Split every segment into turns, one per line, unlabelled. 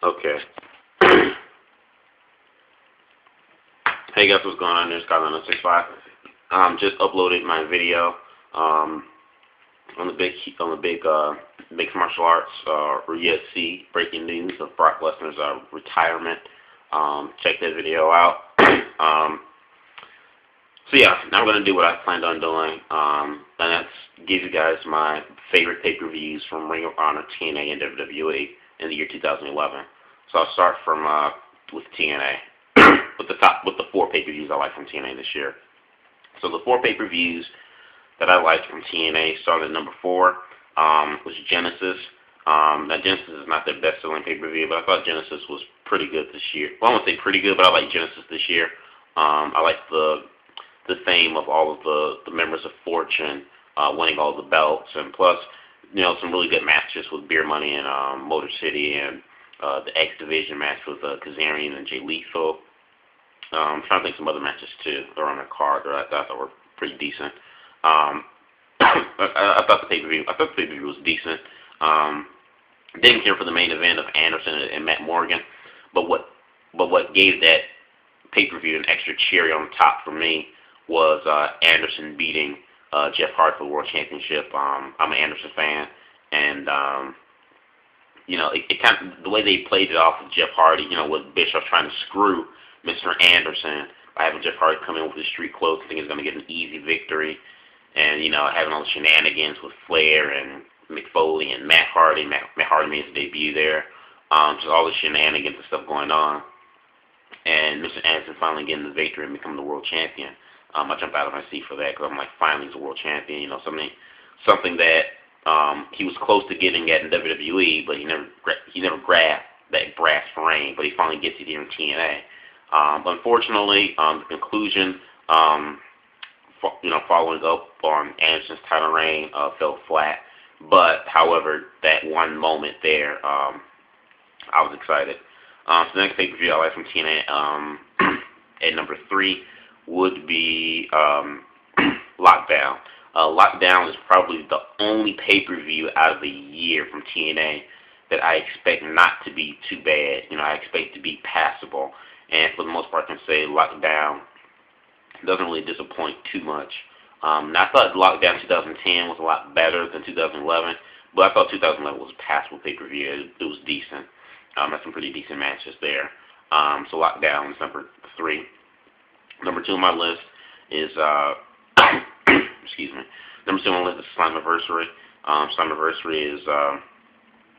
Okay. Hey guys, what's going on? There's Scott965. Just uploaded my video on the big mixed martial arts or UFC breaking news of Brock Lesnar's retirement. Check that video out. So yeah, now I'm gonna do what I planned on doing, and that's give you guys my favorite pay-per-views from Ring of Honor, TNA, and WWE in the year 2011. So I'll start from with TNA, with the 4 pay-per-views I like from TNA this year. So the 4 pay-per-views that I liked from TNA started at number 4 was Genesis. Now Genesis is not their best-selling pay-per-view, but I thought Genesis was pretty good this year. Well, I won't say pretty good, but I like Genesis this year. I like the theme of all of the members of Fortune winning all the belts, and plus, some really good matches with Beer Money and Motor City, and the X Division match with Kazarian and Jay Lethal. I'm trying to think some other matches too that are on the card that I thought were pretty decent. I thought the pay-per-view was decent. Didn't care for the main event of Anderson and Matt Morgan, but what gave that pay-per-view an extra cherry on top for me was Anderson beating Jeff Hardy for the World Championship. I'm an Anderson fan, and it kind of, the way they played it off with Jeff Hardy, with Bischoff trying to screw Mr. Anderson by having Jeff Hardy come in with his street clothes, I think he's going to get an easy victory, and having all the shenanigans with Flair and Mick Foley and Matt Hardy. Matt Hardy made his debut there. Just all the shenanigans and stuff going on, and Mr. Anderson finally getting the victory and becoming the world champion. I jump out of my seat for that because I'm like, finally he's a world champion. Something that he was close to getting at in WWE, but he never grabbed that brass ring. But he finally gets it here in TNA. Unfortunately, the conclusion, following up on Anderson's title reign, fell flat. But however, that one moment there, I was excited. So the next pay-per-view I like from TNA at number 3 would be Lockdown. Lockdown is probably the only pay-per-view out of the year from TNA that I expect not to be too bad. I expect to be passable. And for the most part, I can say Lockdown doesn't really disappoint too much. Now, I thought Lockdown 2010 was a lot better than 2011, but I thought 2011 was a passable pay-per-view. It was decent. Had some pretty decent matches there. So Lockdown is number 3. Number 2 on my list is excuse me. Number 2 on my list is Slammiversary. Slammiversary is I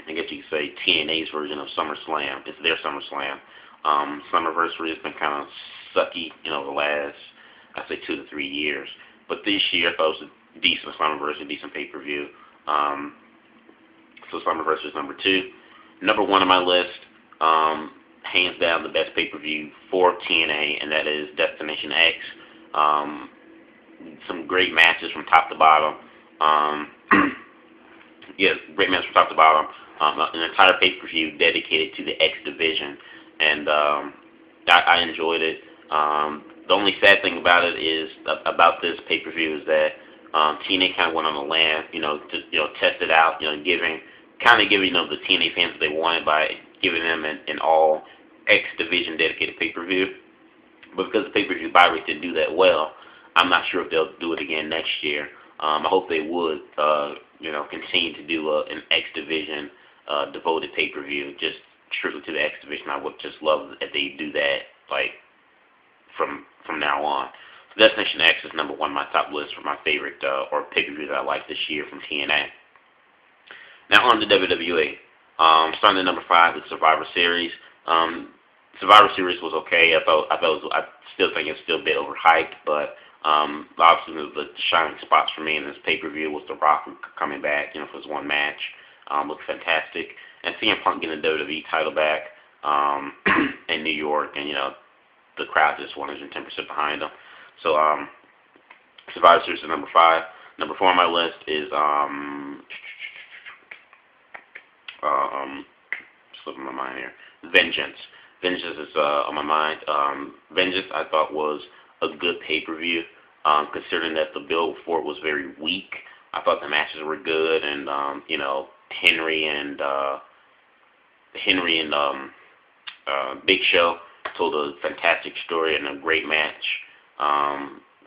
guess you could say TNA's version of SummerSlam. It's their SummerSlam. Slammiversary has been kind of sucky, the last, I'd say 2 to 3 years. But this year I thought it was a decent Slammiversary, decent pay-per-view. So Slammiversary is number 2. Number 1 on my list, hands down the best pay-per-view for TNA, and that is Destination X. Some great matches from top to bottom. Great matches from top to bottom. An entire pay-per-view dedicated to the X Division, and I enjoyed it. The only sad thing about it is about this pay-per-view is that TNA kind of went on a lamb, to test it out, giving the TNA fans what they wanted by giving them an all X Division dedicated pay-per-view. But because the pay-per-view buy rate didn't do that well, I'm not sure if they'll do it again next year. I hope they would, continue to do an X Division devoted pay-per-view, just strictly to the X Division. I would just love if they do that, from now on. So Destination X is number 1 on my top list for my favorite or pay-per-view that I like this year from TNA. Now on to WWE. Starting at number 5 is Survivor Series. Survivor Series was okay. I still think it's still a bit overhyped, but obviously the shining spots for me in this pay-per-view was The Rock coming back, for his one match. Looked fantastic. And CM Punk getting the WWE title back in New York, and the crowd just 110% behind him. So Survivor Series is number 5. Number 4 on my list is slipping my mind here. Vengeance. Vengeance is on my mind. Vengeance I thought was a good pay-per-view, considering that the build for it was very weak. I thought the matches were good, and Henry and Henry and Big Show told a fantastic story and a great match.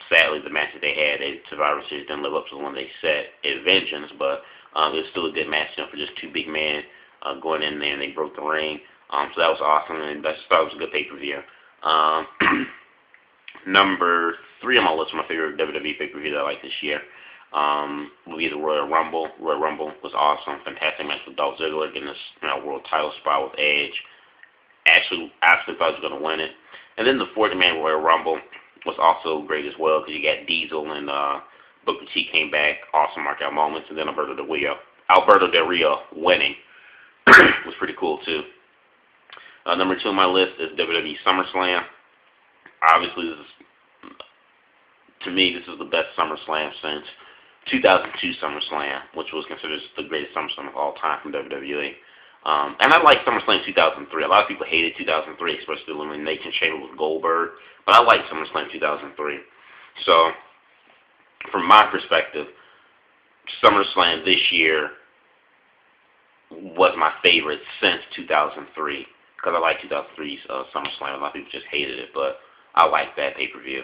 Sadly, the match that they had at Survivor Series didn't live up to the one they set at Vengeance, but it was still a good match, for just two big men going in there, and they broke the ring. So that was awesome, and I thought it was a good pay-per-view. Number 3 on my list of my favorite WWE pay-per-view that I like this year will be the Royal Rumble. Royal Rumble was awesome, fantastic match with Dolph Ziggler getting this world title spot with Edge. Actually thought he was going to win it. And then the 40-man Royal Rumble was also great as well, because you got Diesel and Booker T came back, awesome markout moments, and then Alberto Del Rio winning was pretty cool too. Number 2 on my list is WWE SummerSlam. Obviously, to me, this is the best SummerSlam since 2002 SummerSlam, which was considered the greatest SummerSlam of all time from WWE. And I like SummerSlam 2003. A lot of people hated 2003, especially the Elimination Chamber with Goldberg. But I like SummerSlam 2003. So, from my perspective, SummerSlam this year was my favorite since 2003. Because I like 2003's SummerSlam. A lot of people just hated it, but I like that pay-per-view.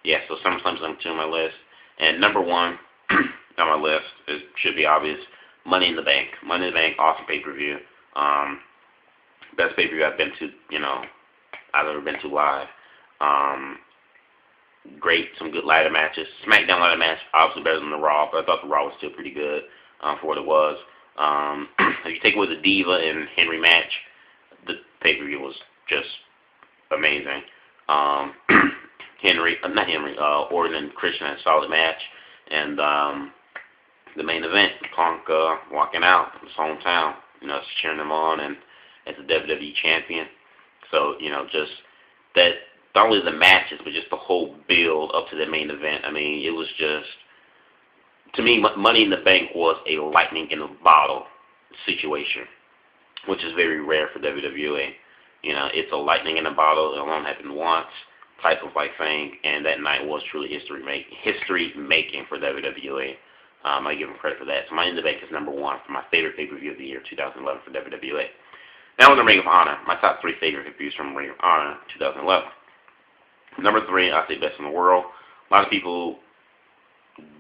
Yeah, so SummerSlam's number 2 on my list. And number 1 on my list, it should be obvious, Money in the Bank. Money in the Bank, awesome pay-per-view. Best pay-per-view I've been to, I've ever been to live. Great, some good ladder matches. SmackDown ladder match, obviously better than the Raw, but I thought the Raw was still pretty good for what it was. If you take away the Diva and Henry match, the pay-per-view was just amazing. Orton and Christian had a solid match, and the main event, Punk walking out from his hometown, cheering him on, and as a WWE champion. So, just that, not only the matches, but just the whole build up to the main event. I mean, it was just, to me, Money in the Bank was a lightning in a bottle situation, which is very rare for WWE. It's a lightning in a bottle, it only happened once type of thing, and that night was truly history making for WWE. I give them credit for that. So Money in the Bank is number 1 for my favorite pay-per-view of the year, 2011 for WWE. Now on the Ring of Honor, my top 3 favorite pay-per-views from Ring of Honor 2011. Number 3, I say Best in the World. A lot of people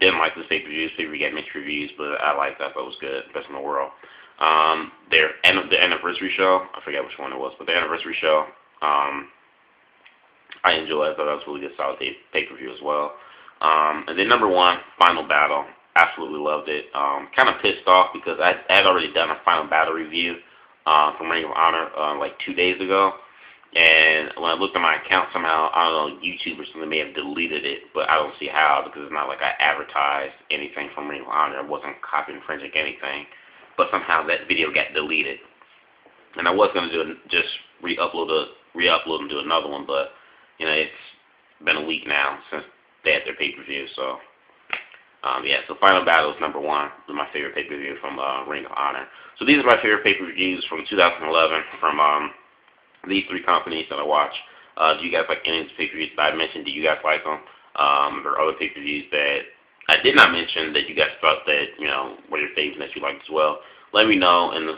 didn't like this pay-per-view. This pay-per-view got mixed reviews, but I liked that. I thought it was good. Best in the World. The anniversary show, I forget which one it was, but the anniversary show, I enjoyed it. I thought that was a really good, solid pay-per-view as well. And then number 1, Final Battle. Absolutely loved it. Kind of pissed off because I had already done a Final Battle review from Ring of Honor 2 days ago. And when I looked at my account, somehow, I don't know, YouTube or something may have deleted it, but I don't see how, because it's not like I advertised anything from Ring of Honor. I wasn't copy infringing anything. But somehow that video got deleted. And I was going to just re-upload and do another one, but, it's been a week now since they had their pay-per-view, so... so Final Battle is number 1, my favorite pay-per-view from Ring of Honor. So these are my favorite pay-per-views from 2011 from these 3 companies that I watch. Do you guys like any of the pay-per-views that I mentioned? Do you guys like them? There are other pay-per-views that I did not mention that you guys thought that, were your favorites that you liked as well. Let me know in the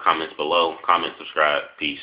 comments below. Comment, subscribe. Peace.